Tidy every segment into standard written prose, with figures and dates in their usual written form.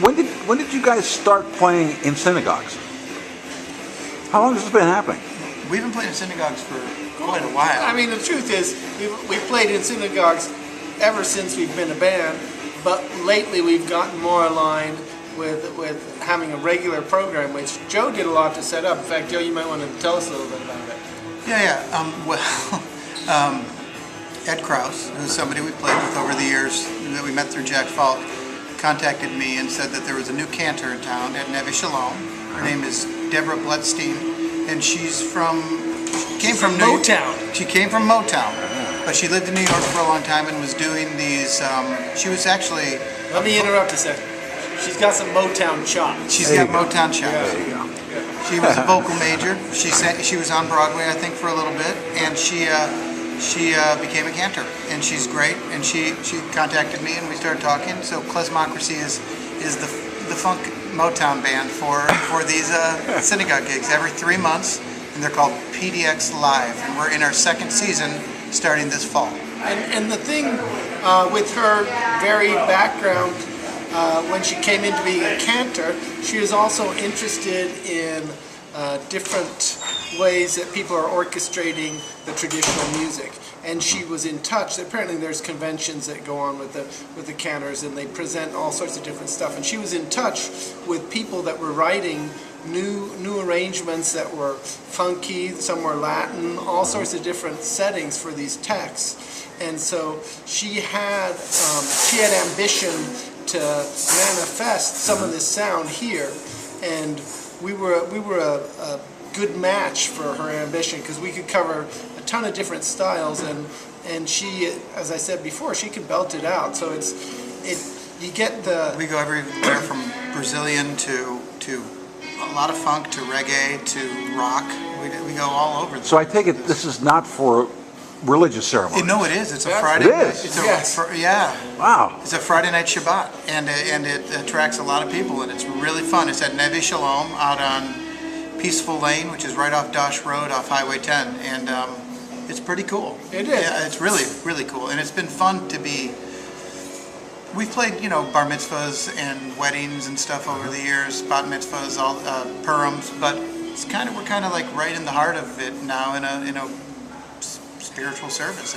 when did you guys start playing in synagogues? How long has this been happening? We've been playing in synagogues for quite a while. I mean, the truth is, we've played in synagogues ever since we've been a band, but lately we've gotten more aligned with having a regular program, which Joe did a lot to set up. In fact, Joe, you might want to tell us a little bit about it. Ed Krause, who's somebody we played with over the years that we met through Jack Falk, contacted me and said that there was a new cantor in town at Neve Shalom. Her name is Deborah Bledstein, and she came from Motown. She came from Motown, but she lived in New York for a long time and was doing these. She was actually. Let me interrupt a second. She's got some Motown chops. She's got Motown chops. There you go. She was a vocal major. She was on Broadway, I think, for a little bit, and she became a cantor, and she's great. And she contacted me, and we started talking. So Klezmocracy is the funk Motown band for these synagogue gigs every 3 months, and they're called PDX Live, and we're in our second season starting this fall. And the thing with her varied background, when she came into being a cantor, she was also interested in different ways that people are orchestrating the traditional music. And she was in touch. Apparently there's conventions that go on with the cantors, and they present all sorts of different stuff. And she was in touch with people that were writing new arrangements that were funky, some were Latin, all sorts of different settings for these texts. And so she had ambition to manifest some of this sound here, and we were a good match for her ambition, because we could cover a ton of different styles, and she, as I said before, she can belt it out. So you get the. We go everywhere from Brazilian to a lot of funk to reggae to rock. We go all over. So I take it this is not for religious ceremony. No, it is. It's a Friday. It is. Yeah. Wow. It's a Friday night Shabbat, and it attracts a lot of people, and it's really fun. It's at Neve Shalom out on Peaceful Lane, which is right off Dosh Road off Highway 10, and it's pretty cool. It is. Yeah, it's really cool, and it's been fun to be. We've played, bar mitzvahs and weddings and stuff over the years, bat mitzvahs, all Purims, but we're kind of like right in the heart of it now in a spiritual service.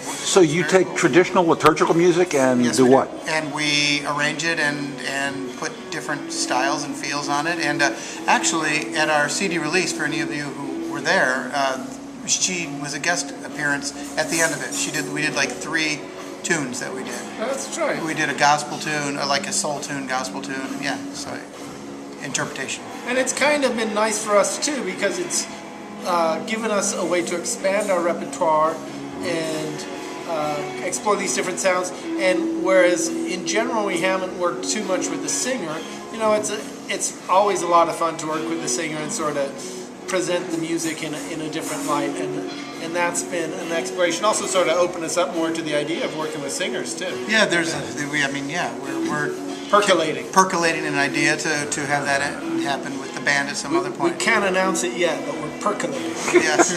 So you take traditional liturgical music and yes, do what? And we arrange it and put different styles and feels on it. And actually, at our CD release, for any of you who were there, she was a guest appearance at the end of it. We did like 3 tunes that we did. That's right. We did a gospel tune, like a soul tune, gospel tune. Yeah, so interpretation. And it's kind of been nice for us too, because it's given us a way to expand our repertoire and explore these different sounds. And whereas in general we haven't worked too much with the singer, it's always a lot of fun to work with the singer and sort of present the music in a different light, and that's been an exploration. Also, sort of opened us up more to the idea of working with singers too. Yeah, we're percolating an idea to have that happen with the band at some other point. We can't announce it yet, but we're percolating. Yes.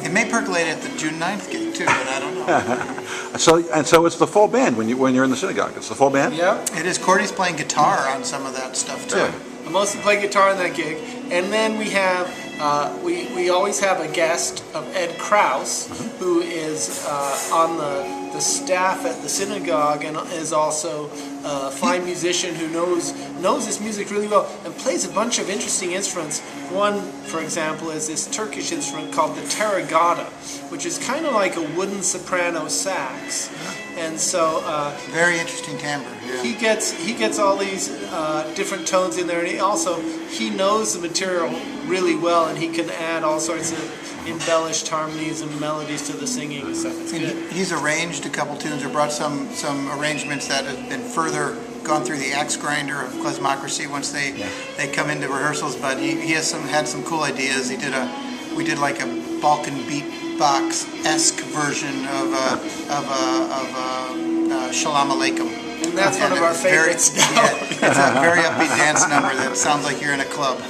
It may percolate at the June 9th gig too, but I don't know. So it's the full band when you're in the synagogue. It's the full band. Yeah. It is. Courtney's playing guitar on some of that stuff too. Yeah. I mostly play guitar on that gig, and then we have we always have a guest of Ed Krause, who is on the staff at the synagogue and is also a fine musician who knows this music really well and plays a bunch of interesting instruments. One, for example, is this Turkish instrument called the teragata, which is kind of like a wooden soprano sax. And so very interesting timbre. Yeah. He gets all these different tones in there, and he knows the material really well, and he can add all sorts of embellished harmonies and melodies to the singing and stuff. It's good. He's arranged a couple tunes, or brought some arrangements that have been further gone through the axe grinder of Klezmocracy once they come into rehearsals. But he had some cool ideas. We did like a Balkan beatbox-esque version of Shalom Aleichem. And that's one of our favorites now. It's a very upbeat dance number that sounds like you're in a club.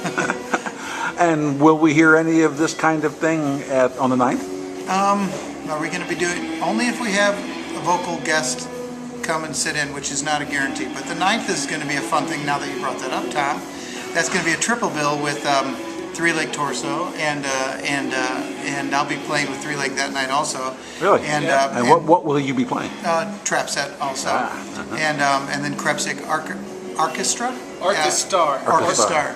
And will we hear any of this kind of thing on the 9th? Are we going to be doing only if we have a vocal guest come and sit in, which is not a guarantee. But the 9th is going to be a fun thing now that you brought that up, Tom. That's going to be a triple bill with Three Leg Torso, and I'll be playing with Three Leg that night also. Really? And, and what will you be playing? Trap set also. And then Krebsik Orchestra? Orchestar. Orchestar.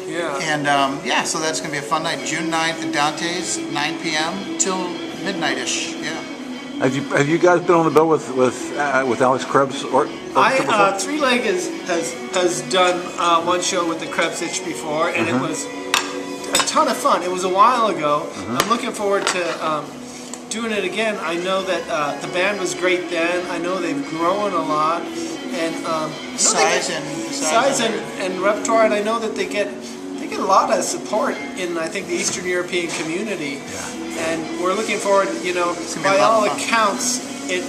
Yeah. And so that's going to be a fun night. June 9th at Dante's, 9 p.m. till midnight-ish. Yeah. Have you guys been on the bill with Alex Krebs or Three Leg has done one show with the Krebsich before, and it was a ton of fun. It was a while ago. I'm looking forward to doing it again. I know that the band was great then. I know they've grown a lot, and size and repertoire, and I know that they get a lot of support in, I think, the Eastern European community. And we're looking forward, by all accounts, it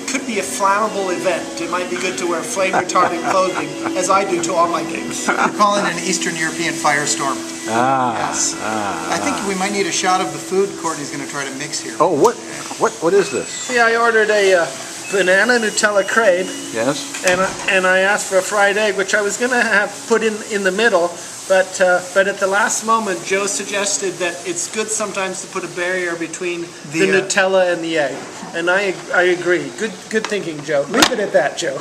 could be a flammable event. It might be good to wear flame-retardant clothing, as I do to all my gigs. We're calling it an Eastern European firestorm. Yes. I think we might need a shot of the food Courtney's going to try to mix here. Oh, what is this? Yeah, I ordered a banana Nutella crepe. Yes. And I asked for a fried egg, which I was going to have put in the middle. But at the last moment, Joe suggested that it's good sometimes to put a barrier between the Nutella and the egg, and I agree. Good thinking, Joe. Leave it at that, Joe.